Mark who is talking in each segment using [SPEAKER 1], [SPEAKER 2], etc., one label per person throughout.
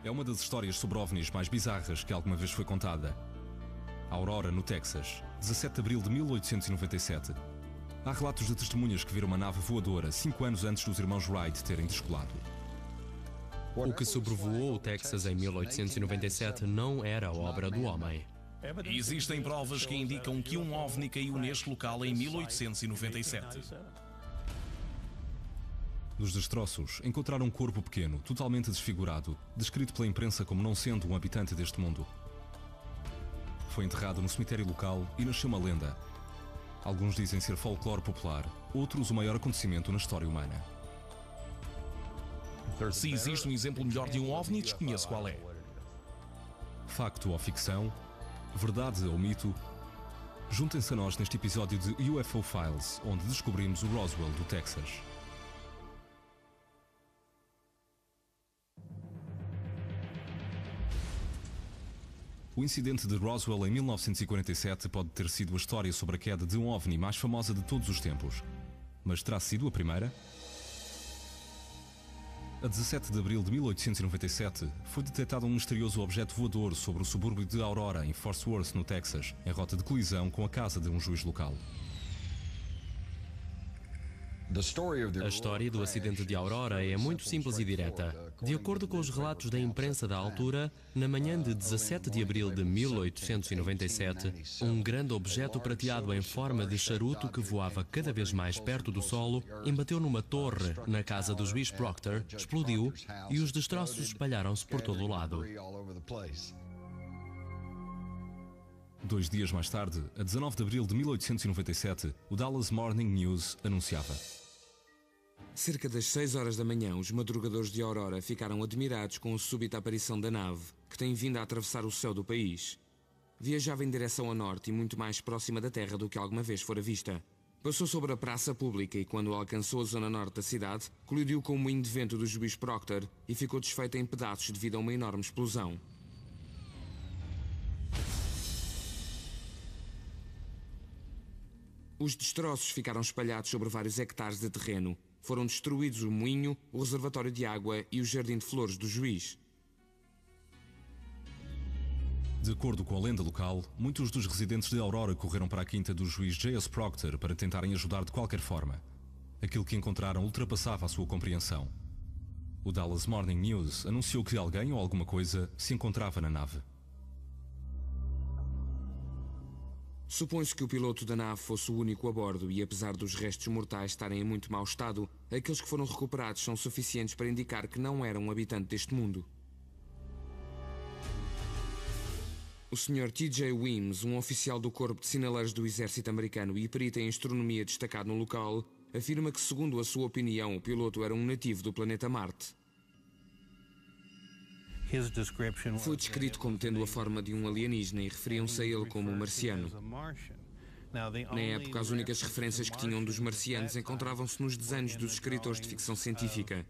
[SPEAKER 1] é uma das histórias sobre OVNIs mais bizarras que alguma vez foi contada. Aurora, no Texas, 17 de abril de 1897. Há relatos de testemunhas que viram uma nave voadora 5 anos antes dos irmãos Wright terem descolado.
[SPEAKER 2] O que sobrevoou o Texas em 1897 não era obra do homem.
[SPEAKER 3] Existem provas que indicam que um OVNI caiu neste local em 1897.
[SPEAKER 1] Nos destroços, encontraram um corpo pequeno, totalmente desfigurado, descrito pela imprensa como não sendo um habitante deste mundo. Foi enterrado no cemitério local e nasceu uma lenda. Alguns dizem ser folclore popular, outros o maior acontecimento na história humana.
[SPEAKER 3] Se existe um exemplo melhor de um OVNI, desconheço qual é.
[SPEAKER 1] Facto ou ficção? Verdade ou mito? Juntem-se a nós neste episódio de UFO Files, onde descobrimos o Roswell do Texas. O incidente de Roswell em 1947 pode ter sido a história sobre a queda de um OVNI mais famosa de todos os tempos. Mas terá sido a primeira? A 17 de abril de 1897, foi detectado um misterioso objeto voador sobre o subúrbio de Aurora, em Fort Worth, no Texas, em rota de colisão com a casa de um juiz local.
[SPEAKER 2] A história do acidente de Aurora é muito simples e direta. De acordo com os relatos da imprensa da altura, na manhã de 17 de abril de 1897, um grande objeto prateado em forma de charuto que voava cada vez mais perto do solo embateu numa torre na casa do juiz Proctor, explodiu e os destroços espalharam-se por todo o lado.
[SPEAKER 1] 2 dias mais tarde, a 19 de abril de 1897, o Dallas Morning News anunciava:
[SPEAKER 4] cerca das 6 horas da manhã, os madrugadores de Aurora ficaram admirados com a súbita aparição da nave, que tem vindo a atravessar o céu do país. Viajava em direção a norte e muito mais próxima da Terra do que alguma vez fora vista. Passou sobre a praça pública e, quando alcançou a zona norte da cidade, colidiu com o moinho de vento do juiz Proctor e ficou desfeita em pedaços devido a uma enorme explosão. Os destroços ficaram espalhados sobre vários hectares de terreno. Foram destruídos o moinho, o reservatório de água e o jardim de flores do juiz.
[SPEAKER 1] De acordo com a lenda local, muitos dos residentes de Aurora correram para a quinta do juiz J.S. Proctor para tentarem ajudar de qualquer forma. Aquilo que encontraram ultrapassava a sua compreensão. O Dallas Morning News anunciou que alguém ou alguma coisa se encontrava na nave.
[SPEAKER 4] Supõe-se que o piloto da nave fosse o único a bordo e, apesar dos restos mortais estarem em muito mau estado, aqueles que foram recuperados são suficientes para indicar que não era um habitante deste mundo. O Sr. T.J. Weems, um oficial do Corpo de Sinaleiros do Exército Americano e perito em astronomia destacado no local, afirma que, segundo a sua opinião, o piloto era um nativo do planeta Marte. Foi descrito como tendo a forma de um alienígena e referiam-se a ele como marciano. Na época, as únicas referências que tinham dos marcianos encontravam-se nos desenhos dos escritores de ficção científica.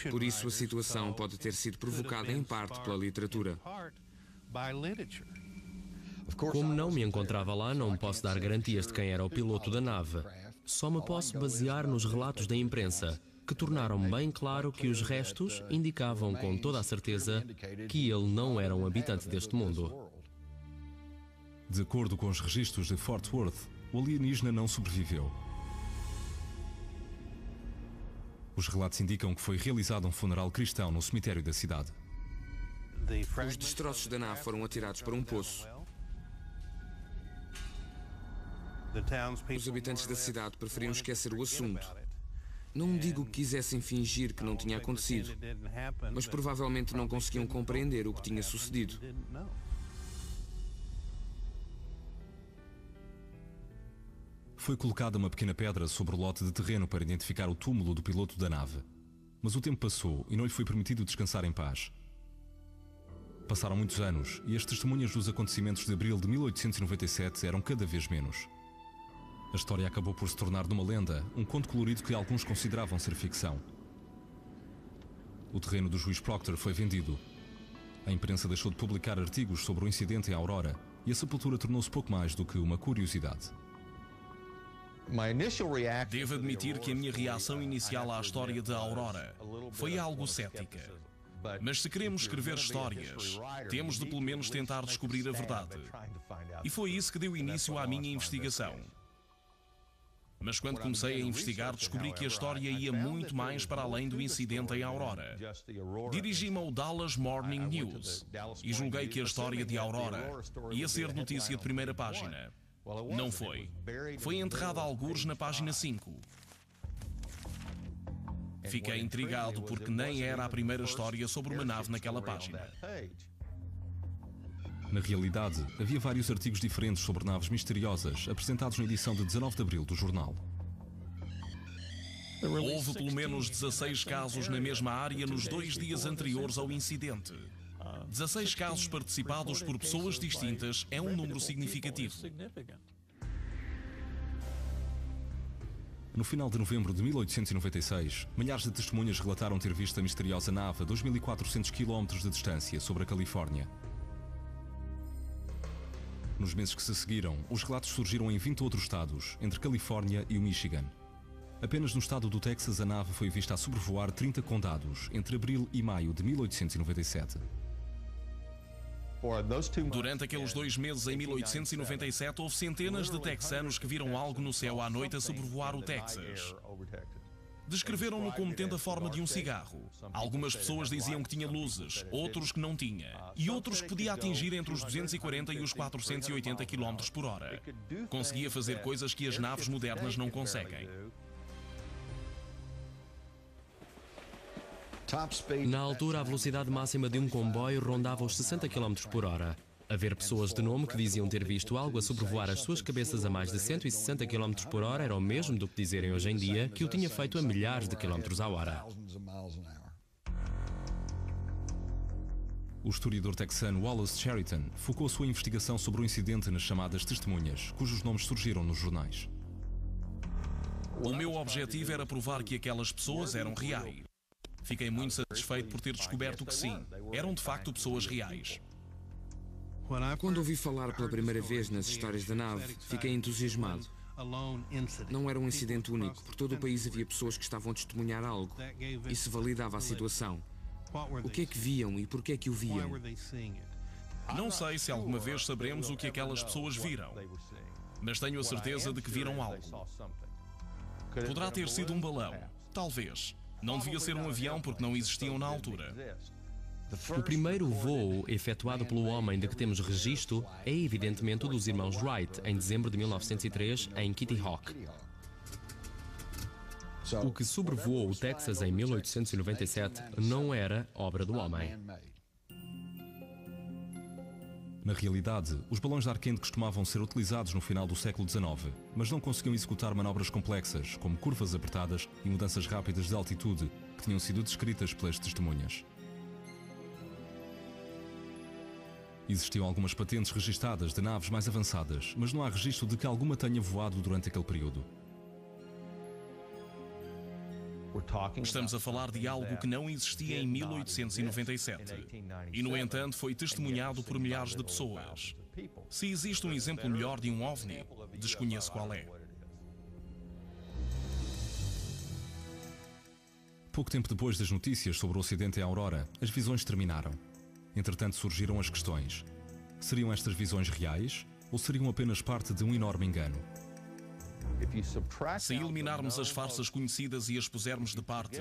[SPEAKER 4] Por isso, a situação pode ter sido provocada em parte pela literatura.
[SPEAKER 2] Como não me encontrava lá, não posso dar garantias de quem era o piloto da nave. Só me posso basear nos relatos da imprensa, que tornaram bem claro que os restos indicavam com toda a certeza que ele não era um habitante deste mundo.
[SPEAKER 1] De acordo com os registros de Fort Worth, o alienígena não sobreviveu. Os relatos indicam que foi realizado um funeral cristão no cemitério da cidade.
[SPEAKER 4] Os destroços da nave foram atirados para um poço. Os habitantes da cidade preferiam esquecer o assunto. Não digo que quisessem fingir que não tinha acontecido, mas provavelmente não conseguiam compreender o que tinha sucedido.
[SPEAKER 1] Foi colocada uma pequena pedra sobre o lote de terreno para identificar o túmulo do piloto da nave. Mas o tempo passou e não lhe foi permitido descansar em paz. Passaram muitos anos e as testemunhas dos acontecimentos de abril de 1897 eram cada vez menos. A história acabou por se tornar numa lenda, um conto colorido que alguns consideravam ser ficção. O terreno do juiz Proctor foi vendido. A imprensa deixou de publicar artigos sobre o incidente em Aurora e a sepultura tornou-se pouco mais do que uma curiosidade.
[SPEAKER 3] Devo admitir que a minha reação inicial à história de Aurora foi algo cética. Mas se queremos escrever histórias, temos de pelo menos tentar descobrir a verdade. E foi isso que deu início à minha investigação. Mas quando comecei a investigar, descobri que a história ia muito mais para além do incidente em Aurora. Dirigi-me ao Dallas Morning News e julguei que a história de Aurora ia ser notícia de primeira página. Não foi. Foi enterrada a algures na página 5. Fiquei intrigado porque nem era a primeira história sobre uma nave naquela página.
[SPEAKER 1] Na realidade, havia vários artigos diferentes sobre naves misteriosas apresentados na edição de 19 de abril do jornal.
[SPEAKER 3] Houve pelo menos 16 casos na mesma área nos 2 dias anteriores ao incidente. 16 casos participados por pessoas distintas é um número significativo.
[SPEAKER 1] No final de novembro de 1896, milhares de testemunhas relataram ter visto a misteriosa nave a 2.400 km de distância sobre a Califórnia. Nos meses que se seguiram, os relatos surgiram em 20 outros estados, entre Califórnia e o Michigan. Apenas no estado do Texas a nave foi vista a sobrevoar 30 condados, entre abril e maio de 1897.
[SPEAKER 3] Durante aqueles 2 meses em 1897, houve centenas de texanos que viram algo no céu à noite a sobrevoar o Texas. Descreveram-no como tendo a forma de um cigarro. Algumas pessoas diziam que tinha luzes, outros que não tinha, e outros que podia atingir entre os 240 e os 480 km por hora. Conseguia fazer coisas que as naves modernas não conseguem.
[SPEAKER 2] Na altura, a velocidade máxima de um comboio rondava os 60 km por hora. Haver pessoas de nome que diziam ter visto algo a sobrevoar as suas cabeças a mais de 160 km por hora era o mesmo do que dizerem hoje em dia que o tinha feito a milhares de quilómetros à hora.
[SPEAKER 1] O historiador texano Wallace Cheriton focou sua investigação sobre o incidente nas chamadas testemunhas, cujos nomes surgiram nos jornais.
[SPEAKER 3] O meu objetivo era provar que aquelas pessoas eram reais. Fiquei muito satisfeito por ter descoberto que sim, eram de facto pessoas reais.
[SPEAKER 4] Quando ouvi falar pela primeira vez nas histórias da nave, fiquei entusiasmado. Não era um incidente único, por todo o país havia pessoas que estavam a testemunhar algo. Isso validava a situação. O que é que viam e por que é que o viam?
[SPEAKER 3] Não sei se alguma vez saberemos o que aquelas pessoas viram, mas tenho a certeza de que viram algo. Poderá ter sido um balão, talvez. Não devia ser um avião porque não existiam na altura.
[SPEAKER 2] O primeiro voo efetuado pelo homem de que temos registro é evidentemente o dos irmãos Wright, em dezembro de 1903, em Kitty Hawk. O que sobrevoou o Texas em 1897 não era obra do homem.
[SPEAKER 1] Na realidade, os balões de ar quente costumavam ser utilizados no final do século XIX, mas não conseguiam executar manobras complexas, como curvas apertadas e mudanças rápidas de altitude, que tinham sido descritas pelas testemunhas. Existiam algumas patentes registadas de naves mais avançadas, mas não há registro de que alguma tenha voado durante aquele período.
[SPEAKER 3] Estamos a falar de algo que não existia em 1897 e, no entanto, foi testemunhado por milhares de pessoas. Se existe um exemplo melhor de um OVNI, desconheço qual é.
[SPEAKER 1] Pouco tempo depois das notícias sobre o acidente em Aurora, as visões terminaram. Entretanto, surgiram as questões. Seriam estas visões reais ou seriam apenas parte de um enorme engano?
[SPEAKER 3] Se eliminarmos as farsas conhecidas e as pusermos de parte,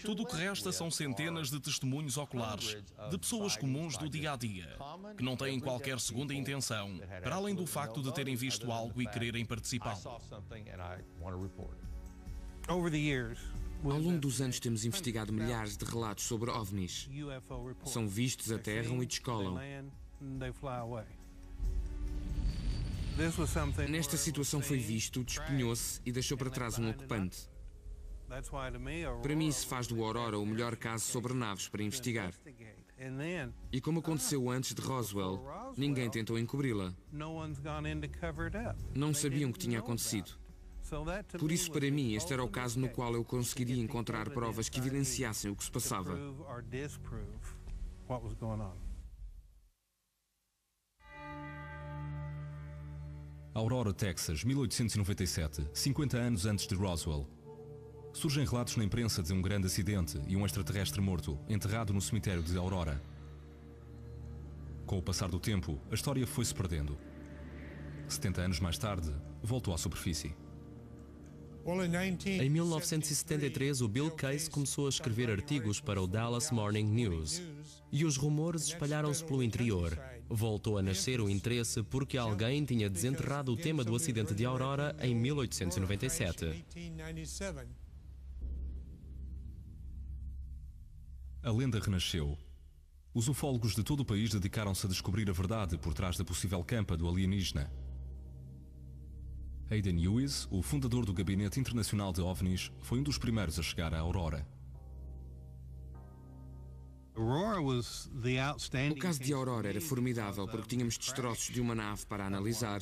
[SPEAKER 3] tudo o que resta são centenas de testemunhos oculares de pessoas comuns do dia-a-dia, que não têm qualquer segunda intenção, para além do facto de terem visto algo e quererem participar.
[SPEAKER 4] Ao longo dos anos temos investigado milhares de relatos sobre OVNIs. São vistos, aterram e descolam. Nesta situação foi visto, despenhou-se e deixou para trás um ocupante. Para mim isso faz do Aurora o melhor caso sobre naves para investigar. E como aconteceu antes de Roswell, ninguém tentou encobri-la. Não sabiam o que tinha acontecido. Por isso, para mim, este era o caso no qual eu conseguiria encontrar provas que evidenciassem o que se passava.
[SPEAKER 1] Aurora, Texas, 1897, 50 anos antes de Roswell. Surgem relatos na imprensa de um grande acidente e um extraterrestre morto, enterrado no cemitério de Aurora. Com o passar do tempo, a história foi-se perdendo. 70 anos mais tarde, voltou à superfície.
[SPEAKER 2] Em 1973, o Bill Case começou a escrever artigos para o Dallas Morning News e os rumores espalharam-se pelo interior. Voltou a nascer o interesse porque alguém tinha desenterrado o tema do acidente de Aurora em 1897.
[SPEAKER 1] A lenda renasceu. Os ufólogos de todo o país dedicaram-se a descobrir a verdade por trás da possível campa do alienígena. Hayden Hughes, o fundador do Gabinete Internacional de OVNIs, foi um dos primeiros a chegar à Aurora.
[SPEAKER 4] O caso de Aurora era formidável porque tínhamos destroços de uma nave para analisar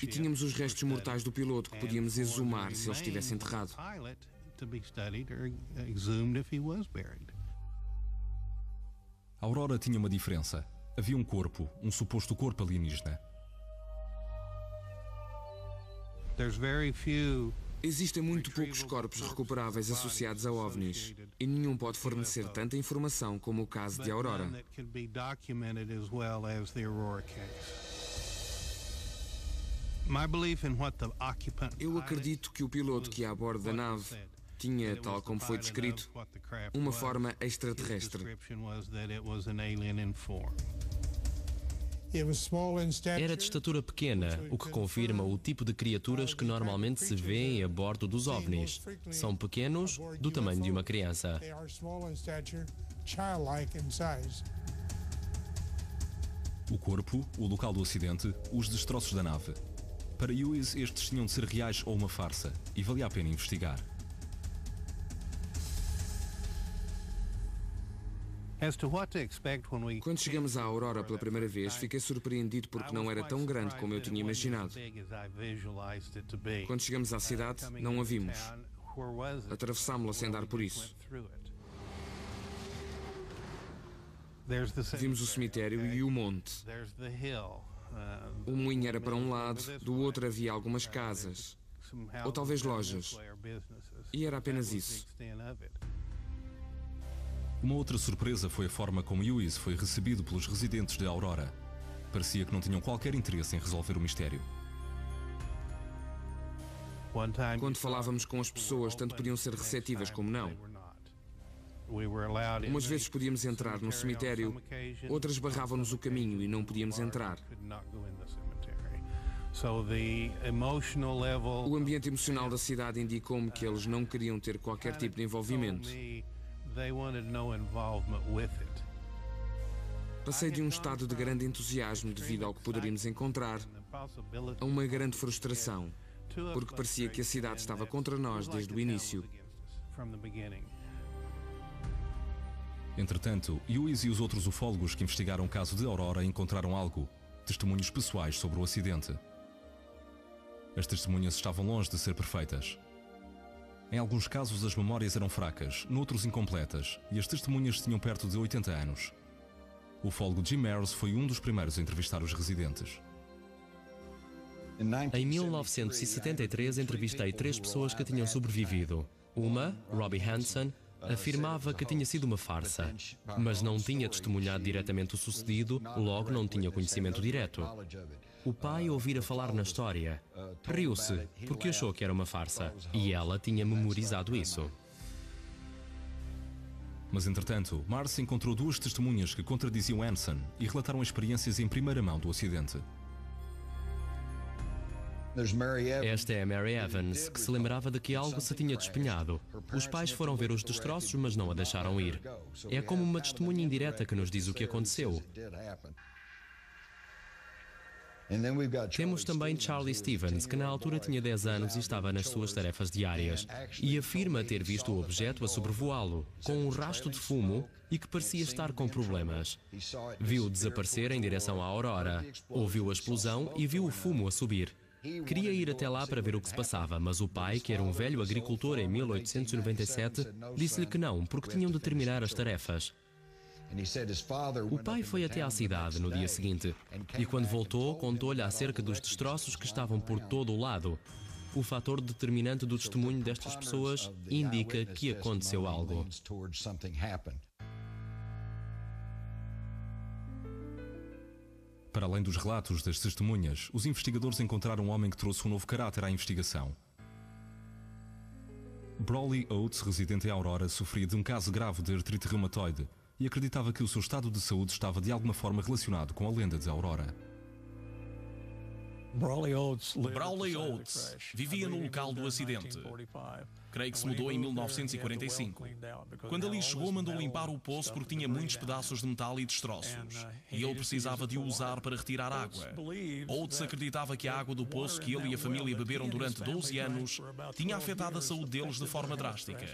[SPEAKER 4] e tínhamos os restos mortais do piloto que podíamos exumar se ele estivesse enterrado.
[SPEAKER 1] A Aurora tinha uma diferença. Havia um corpo, um suposto corpo alienígena.
[SPEAKER 4] Existem muito poucos corpos recuperáveis associados a OVNIs e nenhum pode fornecer tanta informação como o caso de Aurora. Eu acredito que o piloto que ia a bordo da nave tinha, tal como foi descrito, uma forma extraterrestre.
[SPEAKER 2] Era de estatura pequena, o que confirma o tipo de criaturas que normalmente se vêem a bordo dos OVNIs. São pequenos, do tamanho de uma criança.
[SPEAKER 1] O corpo, o local do acidente, os destroços da nave. Para Hughes, estes tinham de ser reais ou uma farsa, e valia a pena investigar.
[SPEAKER 4] Quando chegamos à Aurora pela primeira vez, fiquei surpreendido porque não era tão grande como eu tinha imaginado. Quando chegamos à cidade, não a vimos. Atravessámo-la sem dar por isso. Vimos o cemitério e o monte. O moinho era para um lado, do outro havia algumas casas, ou talvez lojas. E era apenas isso.
[SPEAKER 1] Uma outra surpresa foi a forma como Hughes foi recebido pelos residentes de Aurora. Parecia que não tinham qualquer interesse em resolver o mistério.
[SPEAKER 4] Quando falávamos com as pessoas, tanto podiam ser receptivas como não. Umas vezes podíamos entrar no cemitério, outras barravam-nos o caminho e não podíamos entrar. O ambiente emocional da cidade indicou-me que eles não queriam ter qualquer tipo de envolvimento. Passei de um estado de grande entusiasmo devido ao que poderíamos encontrar a uma grande frustração, porque parecia que a cidade estava contra nós desde o início.
[SPEAKER 1] Entretanto, Hughes e os outros ufólogos que investigaram o caso de Aurora encontraram algo, testemunhos pessoais sobre o acidente. As testemunhas estavam longe de ser perfeitas. Em alguns casos as memórias eram fracas, noutros incompletas, e as testemunhas tinham perto de 80 anos. O ufólogo Jim Mears foi um dos primeiros a entrevistar os residentes.
[SPEAKER 2] Em 1973, entrevistei 3 pessoas que tinham sobrevivido. Uma, Robbie Hansen, afirmava que tinha sido uma farsa, mas não tinha testemunhado diretamente o sucedido, logo não tinha conhecimento direto. O pai ouvira falar na história. Riu-se, porque achou que era uma farsa, e ela tinha memorizado isso.
[SPEAKER 1] Mas, entretanto, Mars encontrou 2 testemunhas que contradiziam Hansen e relataram experiências em primeira mão do acidente.
[SPEAKER 2] Esta é a Mary Evans, que se lembrava de que algo se tinha despenhado. Os pais foram ver os destroços, mas não a deixaram ir. É como uma testemunha indireta que nos diz o que aconteceu. Temos também Charlie Stevens, que na altura tinha 10 anos e estava nas suas tarefas diárias, e afirma ter visto o objeto a sobrevoá-lo, com um rastro de fumo e que parecia estar com problemas. Viu-o desaparecer em direção à Aurora, ouviu a explosão e viu o fumo a subir. Queria ir até lá para ver o que se passava, mas o pai, que era um velho agricultor em 1897, disse-lhe que não, porque tinham de terminar as tarefas. O pai foi até à cidade no dia seguinte e, quando voltou, contou-lhe acerca dos destroços que estavam por todo o lado. O fator determinante do testemunho destas pessoas indica que aconteceu algo.
[SPEAKER 1] Para além dos relatos das testemunhas, os investigadores encontraram um homem que trouxe um novo caráter à investigação. Brawley Oates, residente em Aurora, sofria de um caso grave de artrite reumatoide e acreditava que o seu estado de saúde estava de alguma forma relacionado com a lenda de Aurora.
[SPEAKER 3] Brawley Oates vivia no local do acidente. Creio que se mudou em 1945. Quando ali chegou, mandou limpar o poço porque tinha muitos pedaços de metal e destroços, e ele precisava de o usar para retirar água. Oates acreditava que a água do poço que ele e a família beberam durante 12 anos tinha afetado a saúde deles de forma drástica.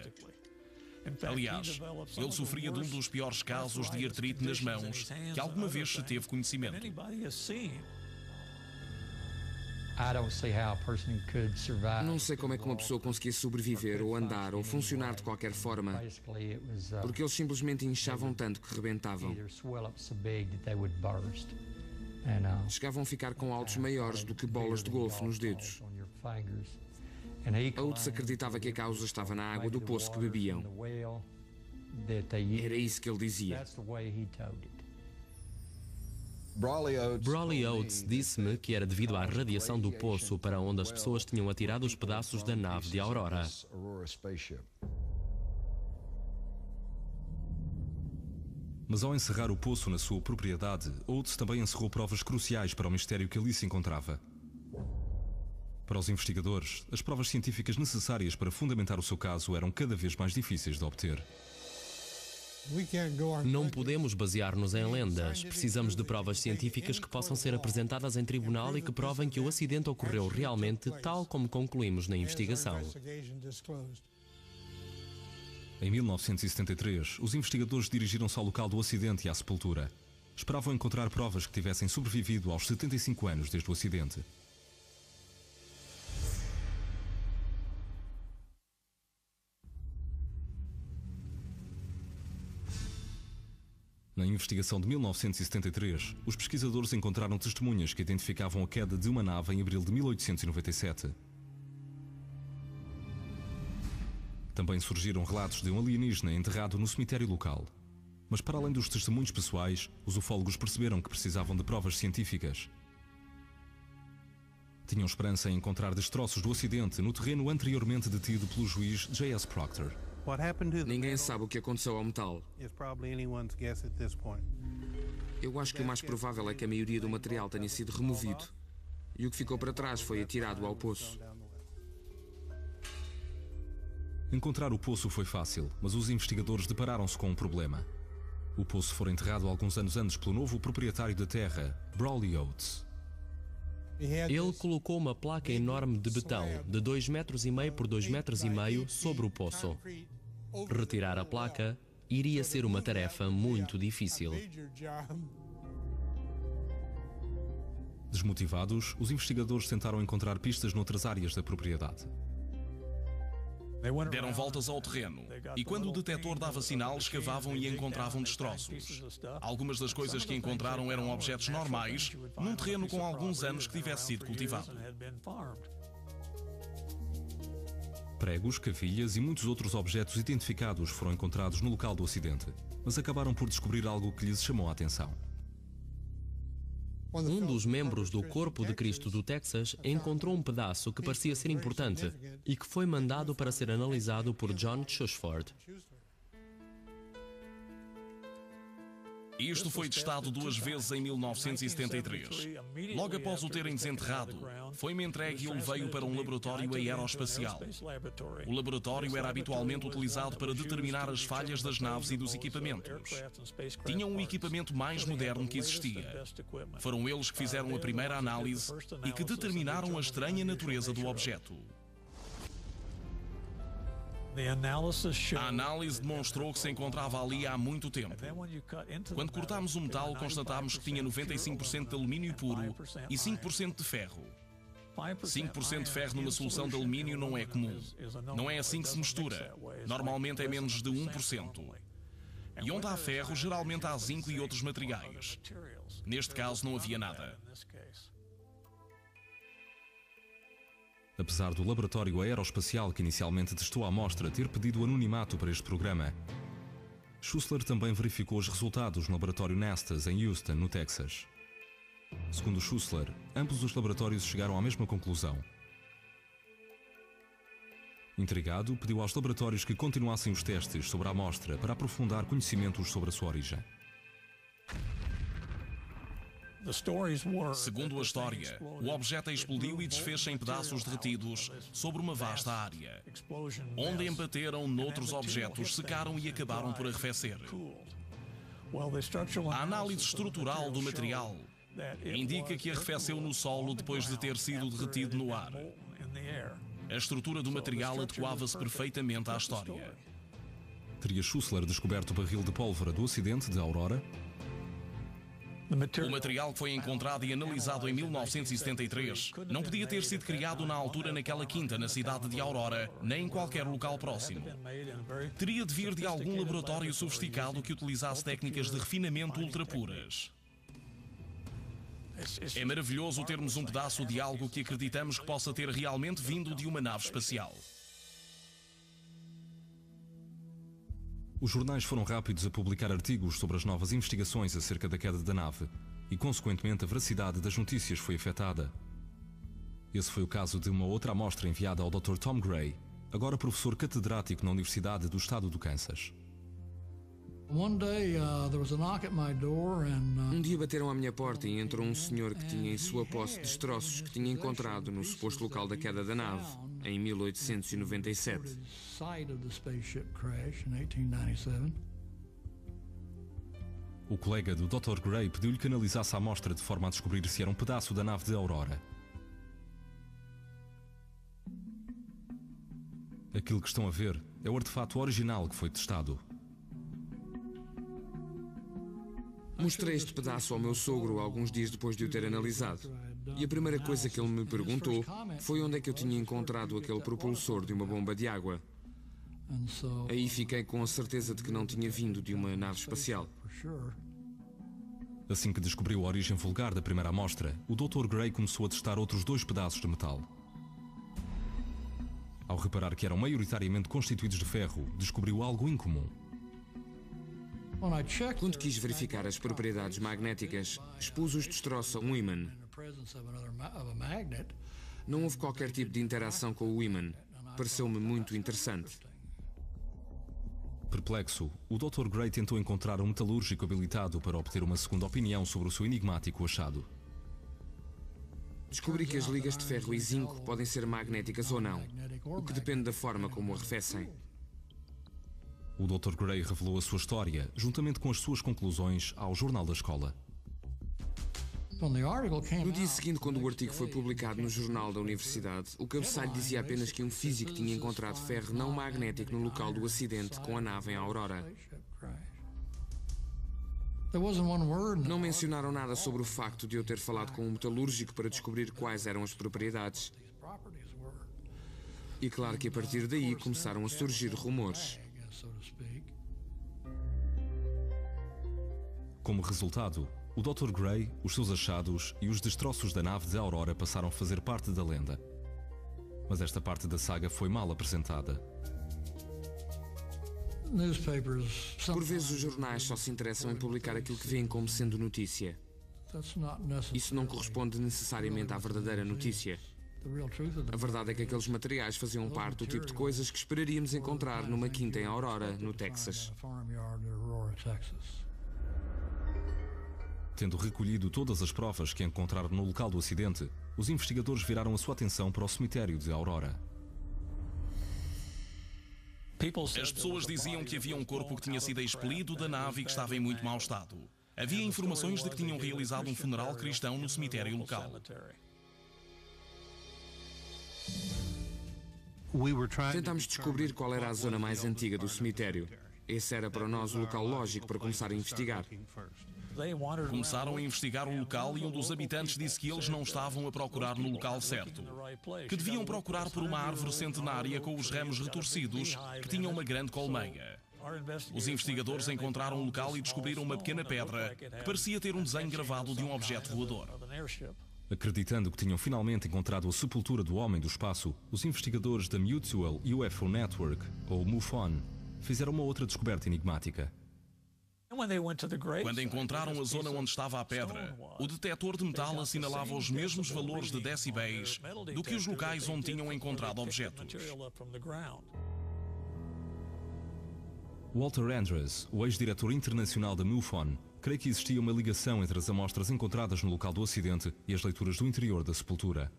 [SPEAKER 3] Aliás, ele sofria de um dos piores casos de artrite nas mãos que alguma vez se teve conhecimento.
[SPEAKER 4] Não sei como é que uma pessoa conseguia sobreviver ou andar ou funcionar de qualquer forma, porque eles simplesmente inchavam tanto que rebentavam. Chegavam a ficar com altos maiores do que bolas de golfe nos dedos. Oates acreditava que a causa estava na água do poço que bebiam. Era isso que ele dizia.
[SPEAKER 2] Brawley Oates disse-me que era devido à radiação do poço para onde as pessoas tinham atirado os pedaços da nave de Aurora.
[SPEAKER 1] Mas ao encerrar o poço na sua propriedade, Oates também encerrou provas cruciais para o mistério que ali se encontrava. Para os investigadores, as provas científicas necessárias para fundamentar o seu caso eram cada vez mais difíceis de obter.
[SPEAKER 2] Não podemos basear-nos em lendas. Precisamos de provas científicas que possam ser apresentadas em tribunal e que provem que o acidente ocorreu realmente, tal como concluímos na investigação.
[SPEAKER 1] Em 1973, os investigadores dirigiram-se ao local do acidente e à sepultura. Esperavam encontrar provas que tivessem sobrevivido aos 75 anos desde o acidente. Na investigação de 1973, os pesquisadores encontraram testemunhas que identificavam a queda de uma nave em abril de 1897. Também surgiram relatos de um alienígena enterrado no cemitério local. Mas para além dos testemunhos pessoais, os ufólogos perceberam que precisavam de provas científicas. Tinham esperança em encontrar destroços do acidente no terreno anteriormente detido pelo juiz J.S. Proctor.
[SPEAKER 4] Ninguém sabe o que aconteceu ao metal. Eu acho que o mais provável é que a maioria do material tenha sido removido e o que ficou para trás foi atirado ao poço.
[SPEAKER 1] Encontrar o poço foi fácil, mas os investigadores depararam-se com um problema. O poço foi enterrado alguns anos antes pelo novo proprietário da terra, Brawley Oates.
[SPEAKER 2] Ele colocou uma placa enorme de betão de 2,5 metros por 2,5 metros sobre o poço. Retirar a placa iria ser uma tarefa muito difícil.
[SPEAKER 1] Desmotivados, os investigadores tentaram encontrar pistas noutras áreas da propriedade.
[SPEAKER 3] Deram voltas ao terreno e quando o detector dava sinal, escavavam e encontravam destroços. Algumas das coisas que encontraram eram objetos normais, num terreno com alguns anos que tivesse sido cultivado.
[SPEAKER 1] Pregos, cavilhas e muitos outros objetos identificados foram encontrados no local do acidente, mas acabaram por descobrir algo que lhes chamou a atenção.
[SPEAKER 2] Um dos membros do Corpo de Cristo do Texas encontrou um pedaço que parecia ser importante e que foi mandado para ser analisado por John Shushford.
[SPEAKER 3] Isto foi testado 2 vezes em 1973. Logo após o terem desenterrado, foi-me entregue e ele veio para um laboratório aeroespacial. O laboratório era habitualmente utilizado para determinar as falhas das naves e dos equipamentos. Tinham o equipamento mais moderno que existia. Foram eles que fizeram a primeira análise e que determinaram a estranha natureza do objeto. A análise demonstrou que se encontrava ali há muito tempo. Quando cortámos o metal, constatámos que tinha 95% de alumínio puro e 5% de ferro. 5% de ferro numa solução de alumínio não é comum. Não é assim que se mistura. Normalmente é menos de 1%. E onde há ferro, geralmente há zinco e outros materiais. Neste caso não havia nada.
[SPEAKER 1] Apesar do laboratório aeroespacial que inicialmente testou a amostra ter pedido anonimato para este programa, Schussler também verificou os resultados no laboratório Nestes em Houston, no Texas. Segundo Schussler, ambos os laboratórios chegaram à mesma conclusão. Intrigado, pediu aos laboratórios que continuassem os testes sobre a amostra para aprofundar conhecimentos sobre a sua origem.
[SPEAKER 3] Segundo a história, o objeto explodiu e desfez-se em pedaços derretidos sobre uma vasta área. Onde embateram noutros objetos, secaram e acabaram por arrefecer. A análise estrutural do material indica que arrefeceu no solo depois de ter sido derretido no ar. A estrutura do material adequava-se perfeitamente à história.
[SPEAKER 1] Teria Schussler descoberto o barril de pólvora do acidente de Aurora?
[SPEAKER 3] O material que foi encontrado e analisado em 1973 não podia ter sido criado na altura naquela quinta na cidade de Aurora, nem em qualquer local próximo. Teria de vir de algum laboratório sofisticado que utilizasse técnicas de refinamento ultrapuras. É maravilhoso termos um pedaço de algo que acreditamos que possa ter realmente vindo de uma nave espacial.
[SPEAKER 1] Os jornais foram rápidos a publicar artigos sobre as novas investigações acerca da queda da nave e, consequentemente, a veracidade das notícias foi afetada. Esse foi o caso de uma outra amostra enviada ao Dr. Tom Gray, agora professor catedrático na Universidade do Estado do Kansas.
[SPEAKER 4] Um dia bateram à minha porta e entrou um senhor que tinha em sua posse destroços que tinha encontrado no suposto local da queda da nave, em 1897.
[SPEAKER 1] O colega do Dr. Gray pediu-lhe que analisasse a amostra de forma a descobrir se era um pedaço da nave de Aurora. Aquilo que estão a ver é o artefato original que foi testado.
[SPEAKER 4] Mostrei este pedaço ao meu sogro alguns dias depois de o ter analisado. E a primeira coisa que ele me perguntou foi onde é que eu tinha encontrado aquele propulsor de uma bomba de água. Aí fiquei com a certeza de que não tinha vindo de uma nave espacial.
[SPEAKER 1] Assim que descobriu a origem vulgar da primeira amostra, o Dr. Gray começou a testar outros 2 pedaços de metal. Ao reparar que eram maioritariamente constituídos de ferro, descobriu algo incomum.
[SPEAKER 4] Quando quis verificar as propriedades magnéticas, expus os destroços a um ímã. Não houve qualquer tipo de interação com o ímã. Pareceu-me muito interessante.
[SPEAKER 1] Perplexo, o Dr. Gray tentou encontrar um metalúrgico habilitado para obter uma segunda opinião sobre o seu enigmático achado.
[SPEAKER 4] Descobri que as ligas de ferro e zinco podem ser magnéticas ou não, o que depende da forma como arrefecem.
[SPEAKER 1] O Dr. Gray revelou a sua história, juntamente com as suas conclusões, ao jornal da escola.
[SPEAKER 4] No dia seguinte, quando o artigo foi publicado no jornal da universidade, o cabeçalho dizia apenas que um físico tinha encontrado ferro não magnético no local do acidente com a nave em Aurora. Não mencionaram nada sobre o facto de eu ter falado com um metalúrgico para descobrir quais eram as propriedades. E claro que a partir daí começaram a surgir rumores.
[SPEAKER 1] Como resultado, o Dr. Gray, os seus achados e os destroços da nave de Aurora passaram a fazer parte da lenda. Mas esta parte da saga foi mal apresentada.
[SPEAKER 4] Por vezes os jornais só se interessam em publicar aquilo que veem como sendo notícia. Isso não corresponde necessariamente à verdadeira notícia. A verdade é que aqueles materiais faziam parte do tipo de coisas que esperaríamos encontrar numa quinta em Aurora, no Texas.
[SPEAKER 1] Tendo recolhido todas as provas que encontraram no local do acidente, os investigadores viraram a sua atenção para o cemitério de Aurora.
[SPEAKER 3] As pessoas diziam que havia um corpo que tinha sido expelido da nave e que estava em muito mau estado. Havia informações de que tinham realizado um funeral cristão no cemitério local.
[SPEAKER 4] Tentámos descobrir qual era a zona mais antiga do cemitério. Esse era para nós o local lógico para começar a investigar.
[SPEAKER 3] Começaram a investigar o local e um dos habitantes disse que eles não estavam a procurar no local certo. Que deviam procurar por uma árvore centenária com os ramos retorcidos que tinha uma grande colmeia. Os investigadores encontraram o local e descobriram uma pequena pedra que parecia ter um desenho gravado de um objeto voador.
[SPEAKER 1] Acreditando que tinham finalmente encontrado a sepultura do homem do espaço, os investigadores da Mutual UFO Network, ou MUFON, fizeram uma outra descoberta enigmática.
[SPEAKER 3] Quando encontraram a zona onde estava a pedra, o detector de metal assinalava os mesmos valores de decibéis do que os locais onde tinham encontrado objetos.
[SPEAKER 1] Walter Andrews, o ex-diretor internacional da MUFON, crê que existia uma ligação entre as amostras encontradas no local do acidente e as leituras do interior da sepultura.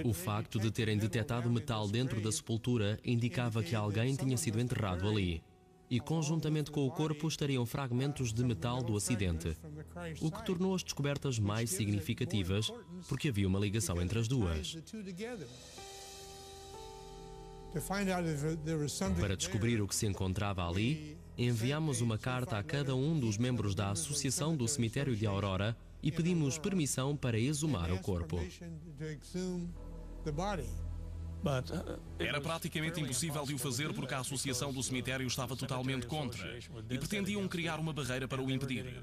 [SPEAKER 2] O facto de terem detectado metal dentro da sepultura indicava que alguém tinha sido enterrado ali. E conjuntamente com o corpo estariam fragmentos de metal do acidente, o que tornou as descobertas mais significativas, porque havia uma ligação entre as duas. Para descobrir o que se encontrava ali, enviamos uma carta a cada um dos membros da Associação do Cemitério de Aurora e pedimos permissão para exumar o corpo.
[SPEAKER 3] Era praticamente impossível de o fazer porque a Associação do Cemitério estava totalmente contra e pretendiam criar uma barreira para o impedir.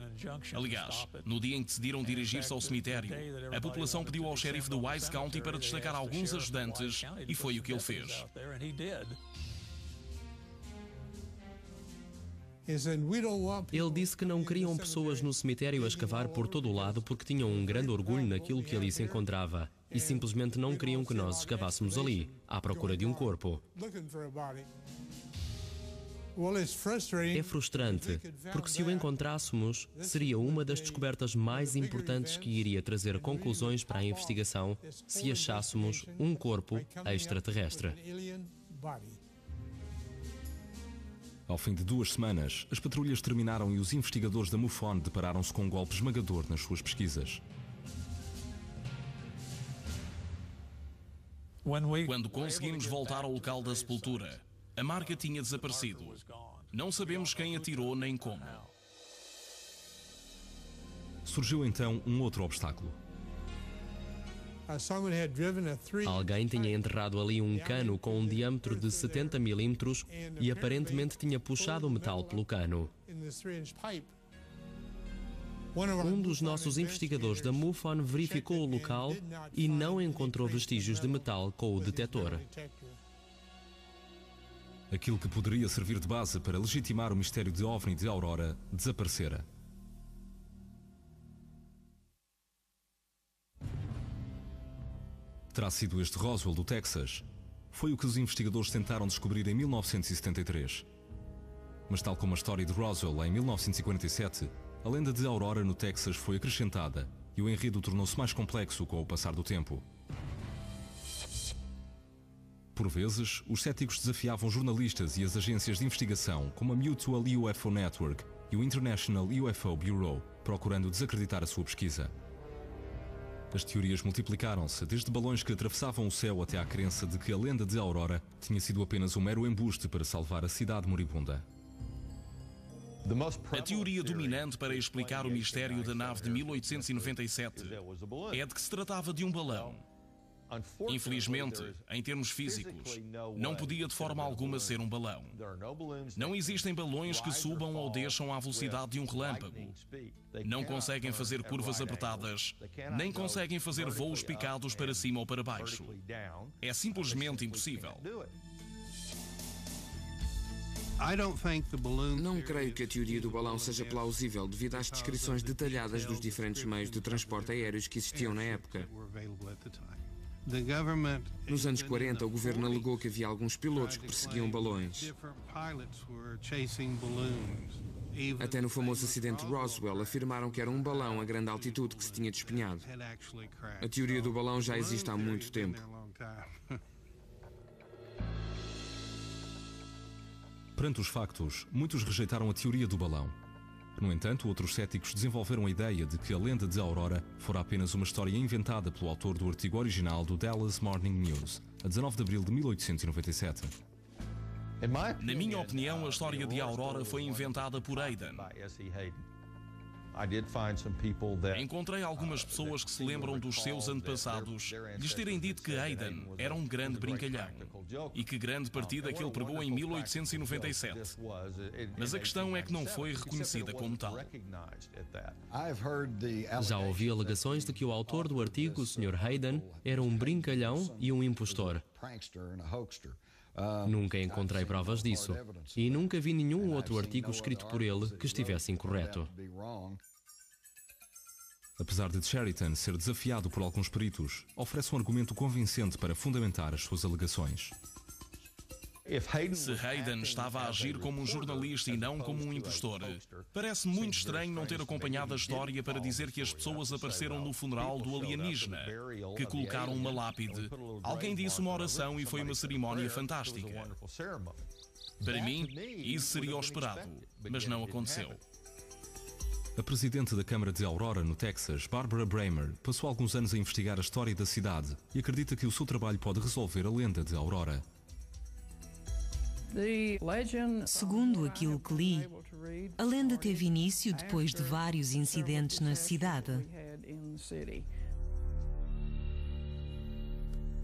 [SPEAKER 3] Aliás, no dia em que decidiram dirigir-se ao cemitério, a população pediu ao xerife de Wise County para destacar alguns ajudantes e foi o que ele fez.
[SPEAKER 2] Ele disse que não queriam pessoas no cemitério a escavar por todo o lado porque tinham um grande orgulho naquilo que ali se encontrava e simplesmente não queriam que nós escavássemos ali, à procura de um corpo. É frustrante, porque se o encontrássemos, seria uma das descobertas mais importantes que iria trazer conclusões para a investigação se achássemos um corpo extraterrestre.
[SPEAKER 1] Ao fim de 2 semanas, as patrulhas terminaram e os investigadores da MUFON depararam-se com um golpe esmagador nas suas pesquisas.
[SPEAKER 3] Quando conseguimos voltar ao local da sepultura, a marca tinha desaparecido. Não sabemos quem atirou nem como.
[SPEAKER 1] Surgiu então um outro obstáculo.
[SPEAKER 2] Alguém tinha enterrado ali um cano com um diâmetro de 70 milímetros e aparentemente tinha puxado o metal pelo cano. Um dos nossos investigadores da MUFON verificou o local e não encontrou vestígios de metal com o detector.
[SPEAKER 1] Aquilo que poderia servir de base para legitimar o mistério de OVNI de Aurora desaparecera. Terá sido este Roswell do Texas? Foi o que os investigadores tentaram descobrir em 1973. Mas tal como a história de Roswell em 1947, a lenda de Aurora no Texas foi acrescentada e o enredo tornou-se mais complexo com o passar do tempo. Por vezes, os céticos desafiavam jornalistas e as agências de investigação como a Mutual UFO Network e o International UFO Bureau, procurando desacreditar a sua pesquisa. As teorias multiplicaram-se, desde balões que atravessavam o céu até à crença de que a lenda de Aurora tinha sido apenas um mero embuste para salvar a cidade moribunda.
[SPEAKER 3] A teoria dominante para explicar o mistério da nave de 1897 é de que se tratava de um balão. Infelizmente, em termos físicos, não podia de forma alguma ser um balão. Não existem balões que subam ou desçam à velocidade de um relâmpago. Não conseguem fazer curvas apertadas, nem conseguem fazer voos picados para cima ou para baixo. É simplesmente impossível.
[SPEAKER 4] Não creio que a teoria do balão seja plausível devido às descrições detalhadas dos diferentes meios de transporte aéreos que existiam na época. Nos anos 40, o governo alegou que havia alguns pilotos que perseguiam balões. Até no famoso acidente de Roswell, afirmaram que era um balão a grande altitude que se tinha despenhado. A teoria do balão já existe há muito tempo.
[SPEAKER 1] Perante os factos, muitos rejeitaram a teoria do balão. No entanto, outros céticos desenvolveram a ideia de que a lenda de Aurora fora apenas uma história inventada pelo autor do artigo original do Dallas Morning News, a 19 de abril de 1897.
[SPEAKER 3] Na minha opinião, a história de Aurora foi inventada por Hayden. Encontrei algumas pessoas que se lembram dos seus antepassados lhes terem dito que Hayden era um grande brincalhão e que grande partida que ele pregou em 1897. Mas a questão é que não foi reconhecida como tal.
[SPEAKER 2] Já ouvi alegações de que o autor do artigo, o Sr. Hayden, era um brincalhão e um impostor. Nunca encontrei provas disso e nunca vi nenhum outro artigo escrito por ele que estivesse incorreto.
[SPEAKER 1] Apesar de Cheriton ser desafiado por alguns peritos, oferece um argumento convincente para fundamentar as suas alegações.
[SPEAKER 3] Se Hayden estava a agir como um jornalista e não como um impostor, parece muito estranho não ter acompanhado a história para dizer que as pessoas apareceram no funeral do alienígena, que colocaram uma lápide. Alguém disse uma oração e foi uma cerimónia fantástica. Para mim, isso seria o esperado, mas não aconteceu.
[SPEAKER 1] A presidente da Câmara de Aurora, no Texas, Barbara Bramer, passou alguns anos a investigar a história da cidade e acredita que o seu trabalho pode resolver a lenda de Aurora.
[SPEAKER 5] Segundo aquilo que li, a lenda teve início depois de vários incidentes na cidade.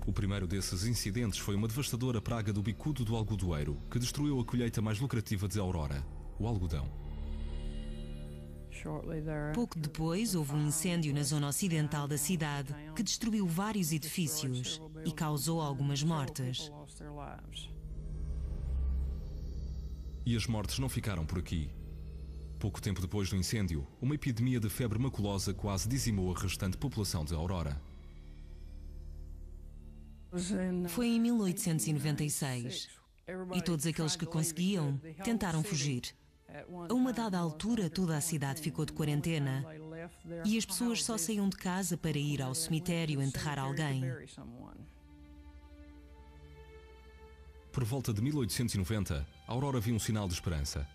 [SPEAKER 1] O primeiro desses incidentes foi uma devastadora praga do bicudo do algodoeiro, que destruiu a colheita mais lucrativa de Aurora, o algodão.
[SPEAKER 5] Pouco depois, houve um incêndio na zona ocidental da cidade que destruiu vários edifícios e causou algumas mortes.
[SPEAKER 1] E as mortes não ficaram por aqui. Pouco tempo depois do incêndio, uma epidemia de febre maculosa quase dizimou a restante população de Aurora.
[SPEAKER 5] Foi em 1896 e todos aqueles que conseguiam tentaram fugir. A uma dada altura, toda a cidade ficou de quarentena e as pessoas só saíam de casa para ir ao cemitério enterrar alguém.
[SPEAKER 1] Por volta de 1890, Aurora viu um sinal de esperança.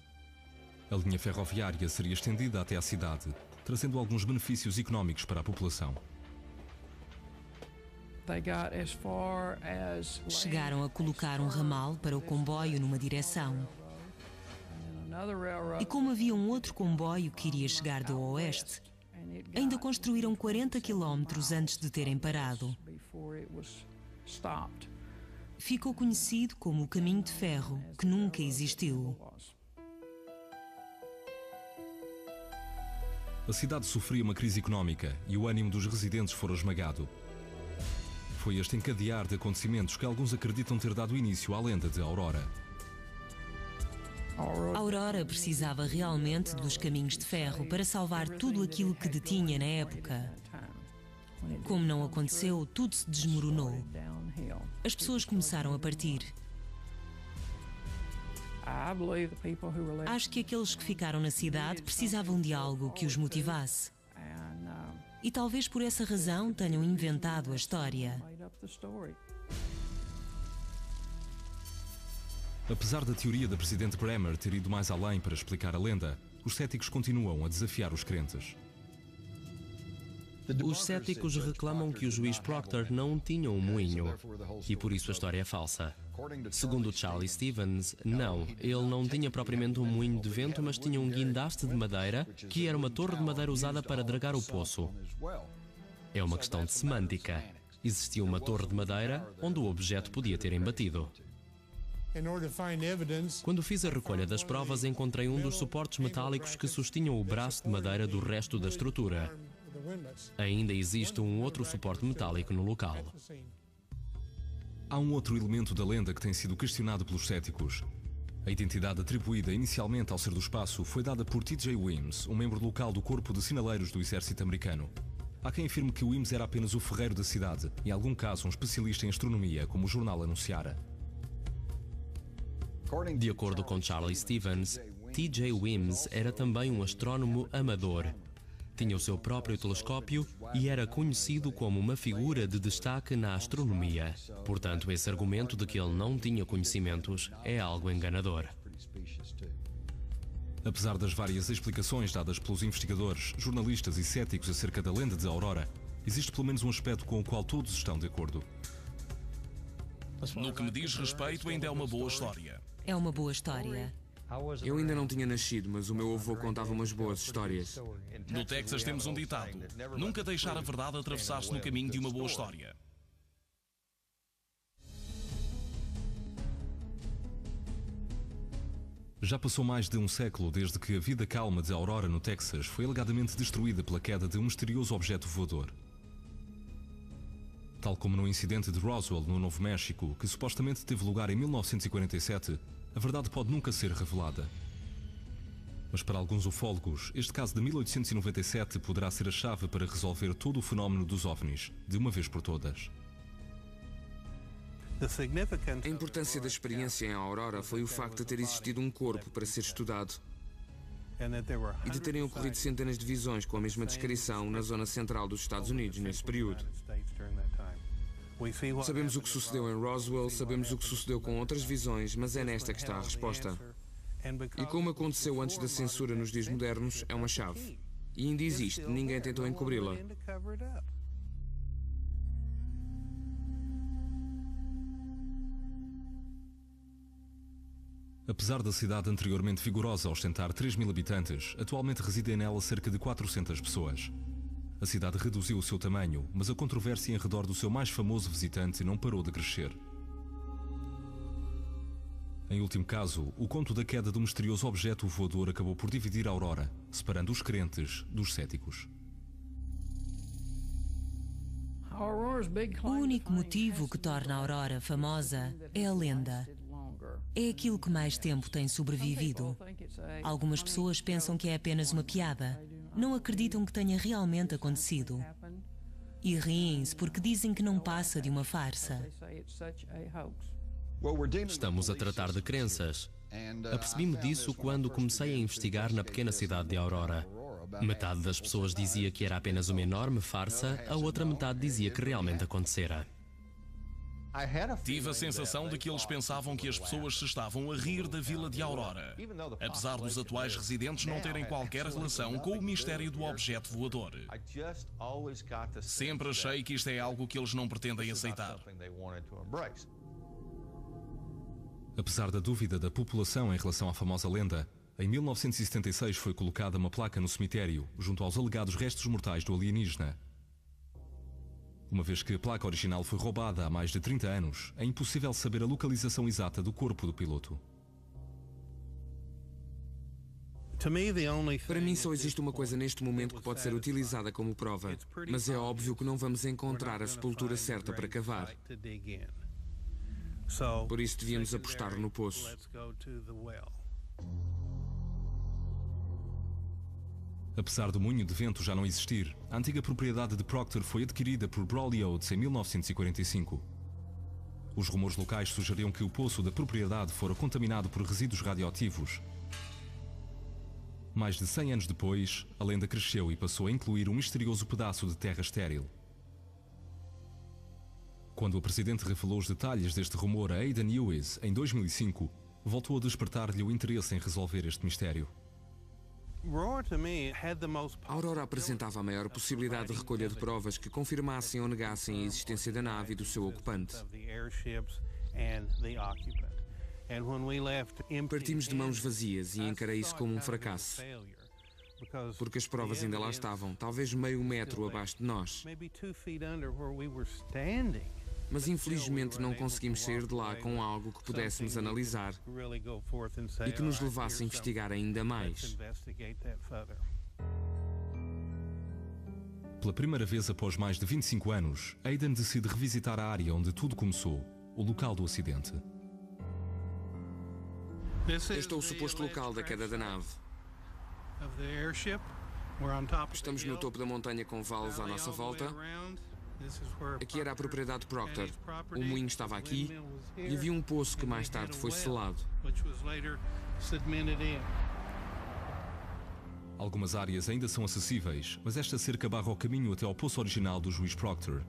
[SPEAKER 1] A linha ferroviária seria estendida até à cidade, trazendo alguns benefícios económicos para a população.
[SPEAKER 5] Chegaram a colocar um ramal para o comboio numa direção. E como havia um outro comboio que iria chegar do oeste, ainda construíram 40 quilómetros antes de terem parado. Ficou conhecido como o Caminho de Ferro, que nunca existiu.
[SPEAKER 1] A cidade sofria uma crise económica e o ânimo dos residentes fora esmagado. Foi este encadear de acontecimentos que alguns acreditam ter dado início à lenda de Aurora.
[SPEAKER 5] Aurora precisava realmente dos caminhos de ferro para salvar tudo aquilo que detinha na época. Como não aconteceu, tudo se desmoronou. As pessoas começaram a partir. Acho que aqueles que ficaram na cidade precisavam de algo que os motivasse. E talvez por essa razão tenham inventado a história.
[SPEAKER 1] Apesar da teoria da presidente Bramer ter ido mais além para explicar a lenda, os céticos continuam a desafiar os crentes.
[SPEAKER 2] Os céticos reclamam que o juiz Proctor não tinha um moinho e por isso a história é falsa. Segundo Charlie Stevens, não, ele não tinha propriamente um moinho de vento, mas tinha um guindaste de madeira, que era uma torre de madeira usada para dragar o poço. É uma questão de semântica. Existia uma torre de madeira onde o objeto podia ter embatido. Quando fiz a recolha das provas, encontrei um dos suportes metálicos que sustinham o braço de madeira do resto da estrutura. Ainda existe um outro suporte metálico no local.
[SPEAKER 1] Há um outro elemento da lenda que tem sido questionado pelos céticos. A identidade atribuída inicialmente ao ser do espaço foi dada por T.J. Weems, um membro local do Corpo de Sinaleiros do Exército Americano. Há quem afirme que Weems era apenas o ferreiro da cidade, em algum caso um especialista em astronomia, como o jornal anunciara.
[SPEAKER 2] De acordo com Charlie Stevens, T.J. Weems era também um astrónomo amador. Tinha o seu próprio telescópio e era conhecido como uma figura de destaque na astronomia. Portanto, esse argumento de que ele não tinha conhecimentos é algo enganador.
[SPEAKER 1] Apesar das várias explicações dadas pelos investigadores, jornalistas e céticos acerca da lenda de Aurora, existe pelo menos um aspecto com o qual todos estão de acordo.
[SPEAKER 3] No que me diz respeito, ainda é uma boa história.
[SPEAKER 5] É uma boa história.
[SPEAKER 4] Eu ainda não tinha nascido, mas o meu avô contava umas boas histórias.
[SPEAKER 3] No Texas temos um ditado: nunca deixar a verdade atravessar-se no caminho de uma boa história.
[SPEAKER 1] Já passou mais de um século desde que a vida calma de Aurora, no Texas, foi alegadamente destruída pela queda de um misterioso objeto voador. Tal como no incidente de Roswell, no Novo México, que supostamente teve lugar em 1947, a verdade pode nunca ser revelada. Mas para alguns ufólogos, este caso de 1897 poderá ser a chave para resolver todo o fenómeno dos OVNIs, de uma vez por todas.
[SPEAKER 4] A importância da experiência em Aurora foi o facto de ter existido um corpo para ser estudado e de terem ocorrido centenas de visões com a mesma descrição na zona central dos Estados Unidos nesse período. Sabemos o que sucedeu em Roswell, sabemos o que sucedeu com outras visões, mas é nesta que está a resposta. E como aconteceu antes da censura nos dias modernos, é uma chave. E ainda existe, ninguém tentou encobri-la.
[SPEAKER 1] Apesar da cidade anteriormente vigorosa ostentar 3.000 habitantes, atualmente residem nela cerca de 400 pessoas. A cidade reduziu o seu tamanho, mas a controvérsia em redor do seu mais famoso visitante não parou de crescer. Em último caso, o conto da queda do misterioso objeto voador acabou por dividir a Aurora, separando os crentes dos céticos.
[SPEAKER 5] O único motivo que torna a Aurora famosa é a lenda. É aquilo que mais tempo tem sobrevivido. Algumas pessoas pensam que é apenas uma piada. Não acreditam que tenha realmente acontecido. E riem-se porque dizem que não passa de uma farsa.
[SPEAKER 2] Estamos a tratar de crenças. Apercebi-me disso quando comecei a investigar na pequena cidade de Aurora. Metade das pessoas dizia que era apenas uma enorme farsa, a outra metade dizia que realmente acontecera.
[SPEAKER 3] Tive a sensação de que eles pensavam que as pessoas se estavam a rir da vila de Aurora, apesar dos atuais residentes não terem qualquer relação com o mistério do objeto voador. Sempre achei que isto é algo que eles não pretendem aceitar.
[SPEAKER 1] Apesar da dúvida da população em relação à famosa lenda, em 1976 foi colocada uma placa no cemitério, junto aos alegados restos mortais do alienígena. Uma vez que a placa original foi roubada há mais de 30 anos, é impossível saber a localização exata do corpo do piloto.
[SPEAKER 4] Para mim só existe uma coisa neste momento que pode ser utilizada como prova, mas é óbvio que não vamos encontrar a sepultura certa para cavar. Por isso devíamos apostar no poço.
[SPEAKER 1] Apesar do moinho de vento já não existir, a antiga propriedade de Proctor foi adquirida por Brawley Oates em 1945. Os rumores locais sugeriam que o poço da propriedade fora contaminado por resíduos radioativos. Mais de 100 anos depois, a lenda cresceu e passou a incluir um misterioso pedaço de terra estéril. Quando a Presidente revelou os detalhes deste rumor a Aidan Hughes em 2005, voltou a despertar-lhe o interesse em resolver este mistério.
[SPEAKER 4] A Aurora apresentava a maior possibilidade de recolha de provas que confirmassem ou negassem a existência da nave e do seu ocupante. Partimos de mãos vazias e encarei isso como um fracasso, porque as provas ainda lá estavam, talvez meio metro abaixo de nós. Mas infelizmente não conseguimos sair de lá com algo que pudéssemos analisar e que nos levasse a investigar ainda mais.
[SPEAKER 1] Pela primeira vez após mais de 25 anos, Aidan decide revisitar a área onde tudo começou, o local do acidente.
[SPEAKER 4] Este é o suposto local da queda da nave. Estamos no topo da montanha com vales à nossa volta. Aqui era a propriedade Proctor. O moinho estava aqui e havia um poço que mais tarde foi selado.
[SPEAKER 1] Algumas áreas ainda são acessíveis, mas esta cerca barra o caminho até ao poço original do juiz Proctor.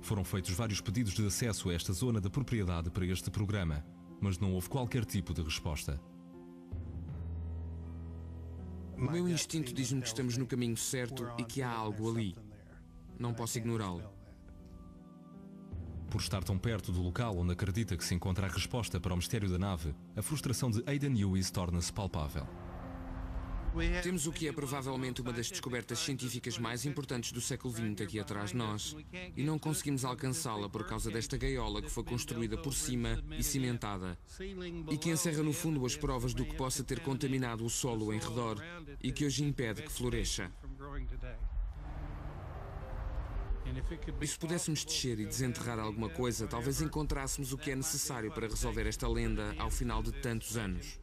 [SPEAKER 1] Foram feitos vários pedidos de acesso a esta zona da propriedade para este programa, mas não houve qualquer tipo de resposta.
[SPEAKER 4] O meu instinto diz-me que estamos no caminho certo e que há algo ali. Não posso ignorá-lo.
[SPEAKER 1] Por estar tão perto do local onde acredita que se encontra a resposta para o mistério da nave, a frustração de Aidan Lewis torna-se palpável.
[SPEAKER 4] Temos o que é provavelmente uma das descobertas científicas mais importantes do século XX aqui atrás de nós, e não conseguimos alcançá-la por causa desta gaiola que foi construída por cima e cimentada, e que encerra no fundo as provas do que possa ter contaminado o solo em redor e que hoje impede que floresça. E se pudéssemos descer e desenterrar alguma coisa, talvez encontrássemos o que é necessário para resolver esta lenda ao final de tantos anos.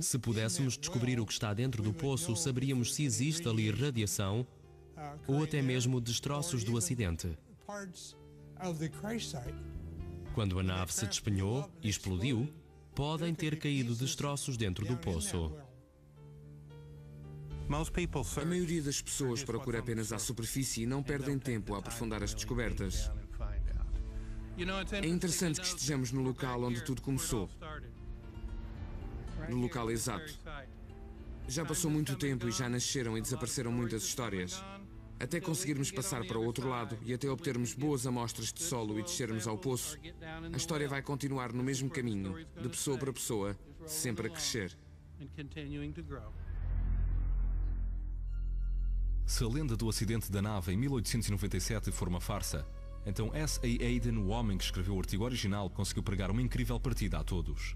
[SPEAKER 2] Se pudéssemos descobrir o que está dentro do poço, saberíamos se existe ali radiação ou até mesmo destroços do acidente. Quando a nave se despenhou e explodiu, podem ter caído destroços dentro do poço.
[SPEAKER 4] A maioria das pessoas procura apenas a superfície e não perdem tempo a aprofundar as descobertas. É interessante que estejamos no local onde tudo começou. No local exato. Já passou muito tempo e já nasceram e desapareceram muitas histórias. Até conseguirmos passar para o outro lado e até obtermos boas amostras de solo e descermos ao poço, a história vai continuar no mesmo caminho, de pessoa para pessoa, sempre a crescer.
[SPEAKER 1] Se a lenda do acidente da nave em 1897 for uma farsa, então S.A. Aidan, o homem que escreveu o artigo original, conseguiu pregar uma incrível partida a todos.